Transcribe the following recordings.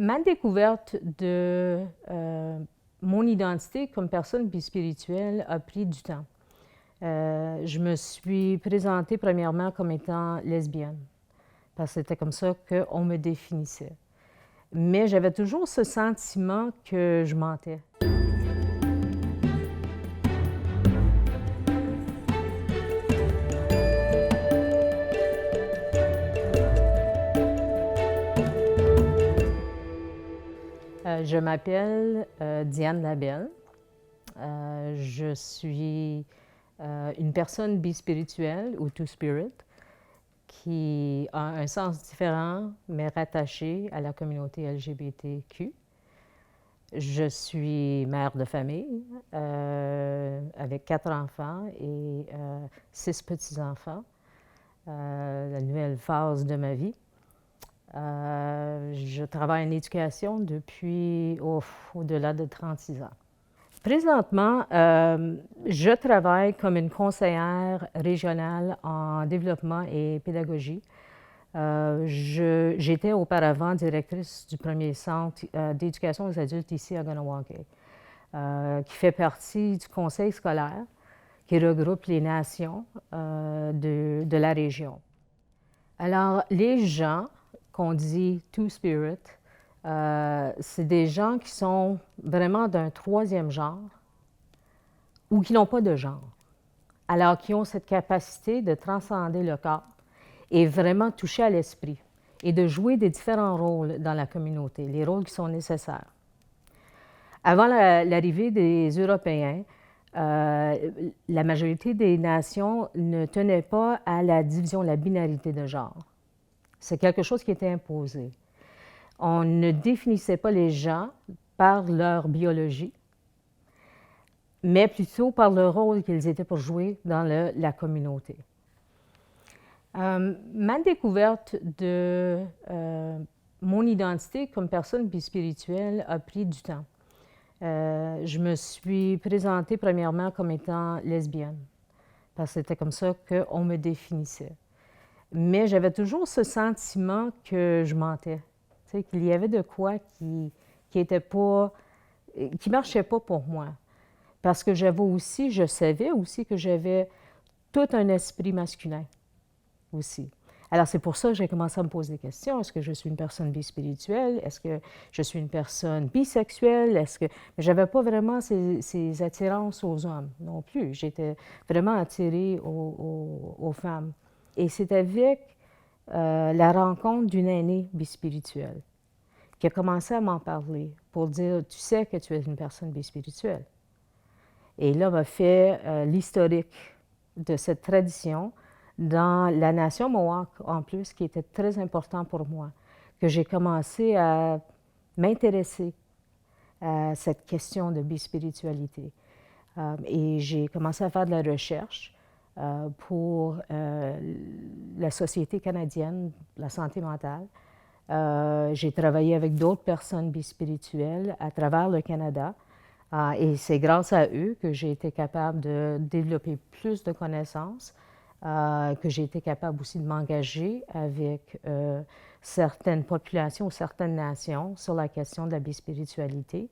Ma découverte de mon identité comme personne bispirituelle a pris du temps. Je me suis présentée premièrement comme étant lesbienne, parce que c'était comme ça qu'on me définissait. Mais j'avais toujours ce sentiment que je mentais. Je m'appelle Diane Labelle. Je suis une personne bispirituelle ou two-spirit qui a un sens différent mais rattaché à la communauté LGBTQ. Je suis mère de famille avec 4 enfants et 6 petits-enfants. La nouvelle phase de ma vie. Je travaille en éducation depuis au-delà de 36 ans. Présentement, je travaille comme une conseillère régionale en développement et pédagogie. J'étais auparavant directrice du premier centre d'éducation aux adultes ici à Kahnawake, qui fait partie du conseil scolaire qui regroupe les nations de la région. Alors, les gens qu'on dit Two-Spirit, c'est des gens qui sont vraiment d'un troisième genre ou qui n'ont pas de genre. Alors, qui ont cette capacité de transcender le corps et vraiment toucher à l'esprit et de jouer des différents rôles dans la communauté, les rôles qui sont nécessaires. Avant l'arrivée des Européens, la majorité des nations ne tenaient pas à la division, la binarité de genre. C'est quelque chose qui était imposé. On ne définissait pas les gens par leur biologie, mais plutôt par le rôle qu'ils étaient pour jouer dans la communauté. Ma découverte de mon identité comme personne bispirituelle a pris du temps. Je me suis présentée premièrement comme étant lesbienne, parce que c'était comme ça qu'on me définissait. Mais j'avais toujours ce sentiment que je mentais, qu'il y avait de quoi qui marchait pas pour moi. Parce que je savais aussi que j'avais tout un esprit masculin aussi. Alors c'est pour ça que j'ai commencé à me poser des questions. Est-ce que je suis une personne bispirituelle? Est-ce que je suis une personne bisexuelle? Mais j'avais pas vraiment ces attirances aux hommes non plus. J'étais vraiment attirée aux femmes. Et c'est avec la rencontre d'une aînée bispirituelle qui a commencé à m'en parler pour dire, tu sais que tu es une personne bispirituelle. Et là, m'a fait l'historique de cette tradition dans la nation Mohawk, en plus, qui était très important pour moi, que j'ai commencé à m'intéresser à cette question de bispiritualité. Et j'ai commencé à faire de la recherche pour la Société canadienne de la santé mentale. J'ai travaillé avec d'autres personnes bispirituelles à travers le Canada. Et c'est grâce à eux que j'ai été capable de développer plus de connaissances, que j'ai été capable aussi de m'engager avec certaines populations ou certaines nations sur la question de la bispiritualité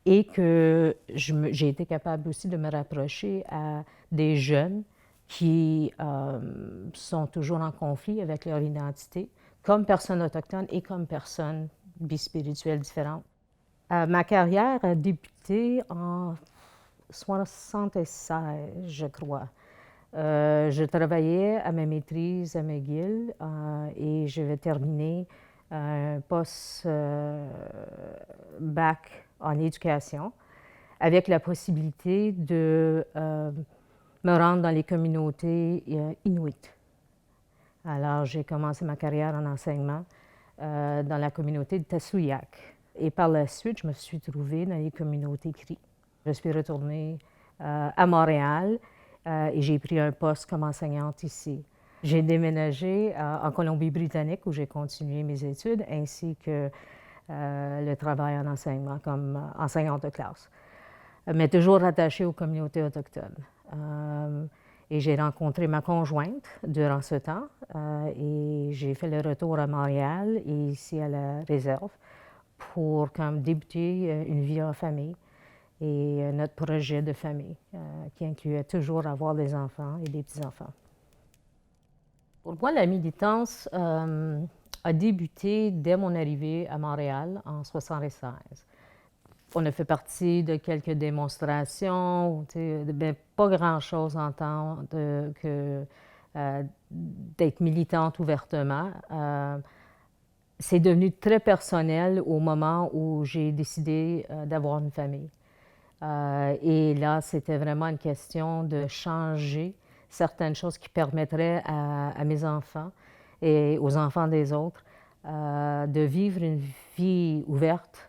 et que j'ai été capable aussi de me rapprocher à des jeunes qui sont toujours en conflit avec leur identité, comme personnes autochtones et comme personnes bispirituelles différentes. Ma carrière a débuté en 1976, je crois. Je travaillais à ma maîtrise à McGill et je vais terminer un post-bac en éducation avec la possibilité de me rendre dans les communautés inuites. Alors, j'ai commencé ma carrière en enseignement dans la communauté de Tassouiak. Et par la suite, je me suis trouvée dans les communautés Cri. Je suis retournée à Montréal et j'ai pris un poste comme enseignante ici. J'ai déménagé en Colombie-Britannique où j'ai continué mes études ainsi que le travail en enseignement comme enseignante de classe, mais toujours rattachée aux communautés autochtones. Et j'ai rencontré ma conjointe durant ce temps et j'ai fait le retour à Montréal et ici à la réserve pour comme, débuter une vie en famille et notre projet de famille qui incluait toujours avoir des enfants et des petits-enfants. Pour moi, la militance a débuté dès mon arrivée à Montréal en 1976. On a fait partie de quelques démonstrations, ben, pas grand-chose en tant que d'être militante ouvertement. C'est devenu très personnel au moment où j'ai décidé d'avoir une famille. Et là, c'était vraiment une question de changer certaines choses qui permettraient à mes enfants et aux enfants des autres de vivre une vie ouverte.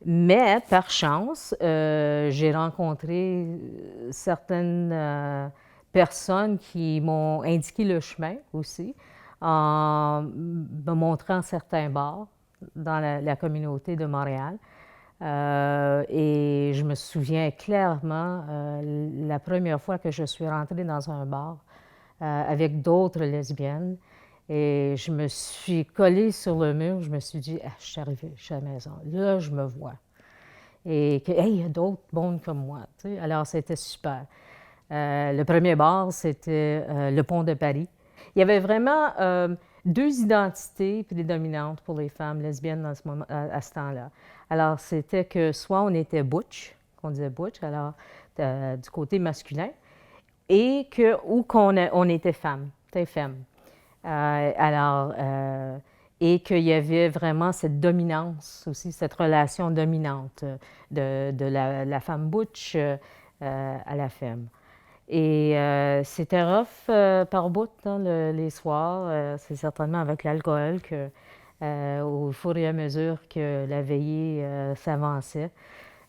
Mais par chance, j'ai rencontré certaines personnes qui m'ont indiqué le chemin aussi, en me montrant certains bars dans la communauté de Montréal. Et je me souviens clairement la première fois que je suis rentrée dans un bar avec d'autres lesbiennes. Et je me suis collée sur le mur, je me suis dit, ah, je suis arrivée chez la maison, là, je me vois. Et que, hey, il y a d'autres mondes comme moi. Tu sais. Alors, c'était super. Le premier bar, c'était le Pont de Paris. Il y avait vraiment deux identités prédominantes pour les femmes lesbiennes dans ce moment, à ce temps-là. Alors, c'était que soit on était butch, qu'on disait butch, alors du côté masculin, et que, ou on était femme, t'es femme. Et qu'il y avait vraiment cette dominance aussi, cette relation dominante de la femme butch à la femme. Et c'était rough par bout les soirs. C'est certainement avec l'alcool que, au fur et à mesure que la veillée s'avançait,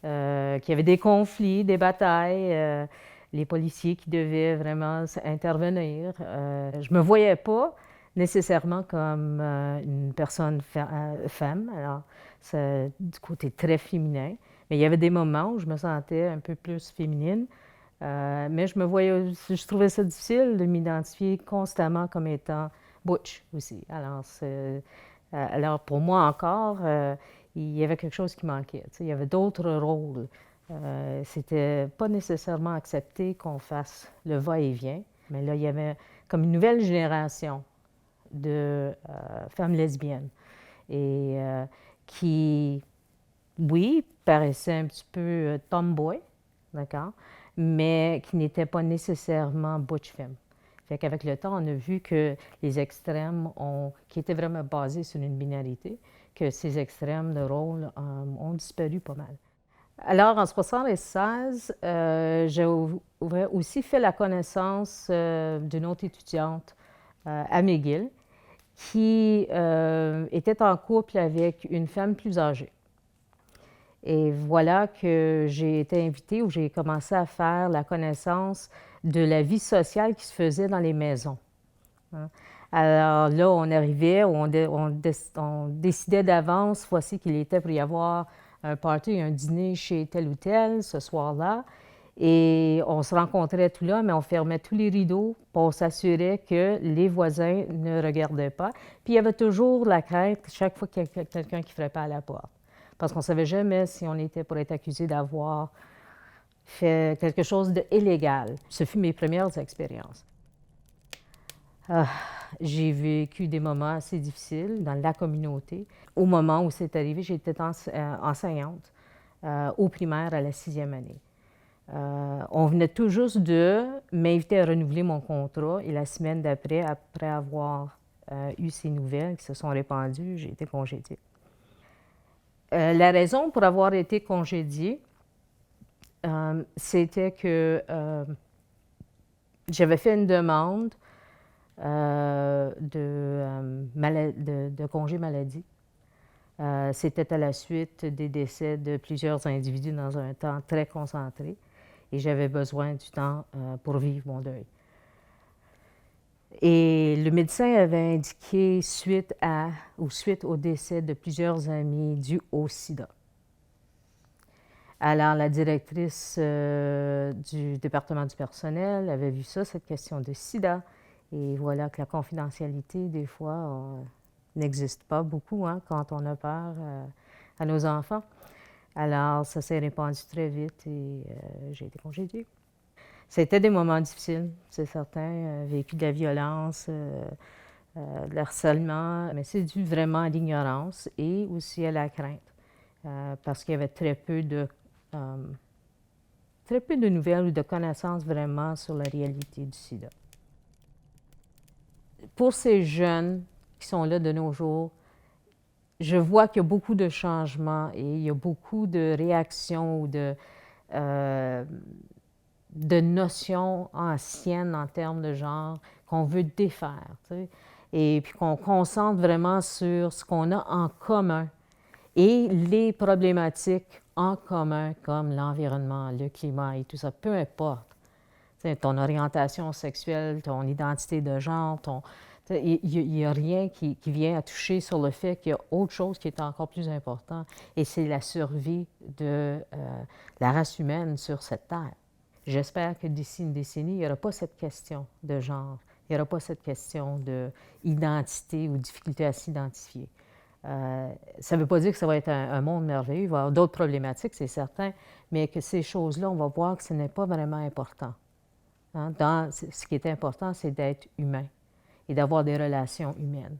qu'il y avait des conflits, des batailles, les policiers qui devaient vraiment intervenir. Je me voyais pas nécessairement comme une personne femme, alors c'est du côté très féminin, mais il y avait des moments où je me sentais un peu plus féminine. Mais je trouvais ça difficile de m'identifier constamment comme étant butch aussi. Alors pour moi encore, il y avait quelque chose qui manquait. Il y avait d'autres rôles. C'était pas nécessairement accepté qu'on fasse le va-et-vient, mais là, il y avait comme une nouvelle génération de femmes lesbiennes et qui, oui, paraissaient un petit peu tomboy, d'accord, mais qui n'étaient pas nécessairement butch femme. Fait qu'avec le temps, on a vu que les extrêmes qui étaient vraiment basés sur une binarité, que ces extrêmes de rôle ont disparu pas mal. Alors, en 1976, j'ai aussi fait la connaissance d'une autre étudiante à McGill qui était en couple avec une femme plus âgée. Et voilà que j'ai été invitée, où j'ai commencé à faire la connaissance de la vie sociale qui se faisait dans les maisons. Hein. Alors là, on arrivait, on décidait d'avance, voici qu'il était pour y avoir un party, un dîner chez tel ou tel ce soir-là. Et on se rencontrait tout là, mais on fermait tous les rideaux pour on s'assurait que les voisins ne regardaient pas. Puis il y avait toujours la crainte, chaque fois qu'il y a quelqu'un qui frappait à la porte. Parce qu'on ne savait jamais si on était pour être accusé d'avoir fait quelque chose d'illégal. Ce fut mes premières expériences. J'ai vécu des moments assez difficiles dans la communauté. Au moment où c'est arrivé, j'étais enseignante au primaire à la 6e année. On venait tout juste de m'inviter à renouveler mon contrat et la semaine d'après, après avoir eu ces nouvelles qui se sont répandues, j'ai été congédiée. La raison pour avoir été congédiée, c'était que j'avais fait une demande de congé maladie. C'était à la suite des décès de plusieurs individus dans un temps très concentré et j'avais besoin du temps pour vivre mon deuil. Et le médecin avait indiqué suite au décès de plusieurs amis dû au sida. Alors, la directrice du département du personnel avait vu ça, cette question de sida. Et voilà que la confidentialité, des fois, n'existe pas beaucoup hein, quand on a peur. à nos enfants. Alors, ça s'est répandu très vite et j'ai été congédiée. C'était des moments difficiles, c'est certain, vécu de la violence, de harcèlement, mais c'est dû vraiment à l'ignorance et aussi à la crainte, parce qu'il y avait très peu de nouvelles ou de connaissances vraiment sur la réalité du sida. Pour ces jeunes qui sont là de nos jours, je vois qu'il y a beaucoup de changements et il y a beaucoup de réactions ou de notions anciennes en termes de genre qu'on veut défaire, tu sais, et puis qu'on concentre vraiment sur ce qu'on a en commun et les problématiques en commun comme l'environnement, le climat et tout ça, peu importe. Tu sais, ton orientation sexuelle, ton identité de genre, il n'y a rien qui vient à toucher sur le fait qu'il y a autre chose qui est encore plus important, et c'est la survie de la race humaine sur cette terre. J'espère que d'ici une décennie, il n'y aura pas cette question de genre, il n'y aura pas cette question d'identité ou difficulté à s'identifier. Ça ne veut pas dire que ça va être un monde merveilleux, il va y avoir d'autres problématiques, c'est certain, mais que ces choses-là, on va voir que ce n'est pas vraiment important. Hein? Ce qui est important, c'est d'être humain et d'avoir des relations humaines.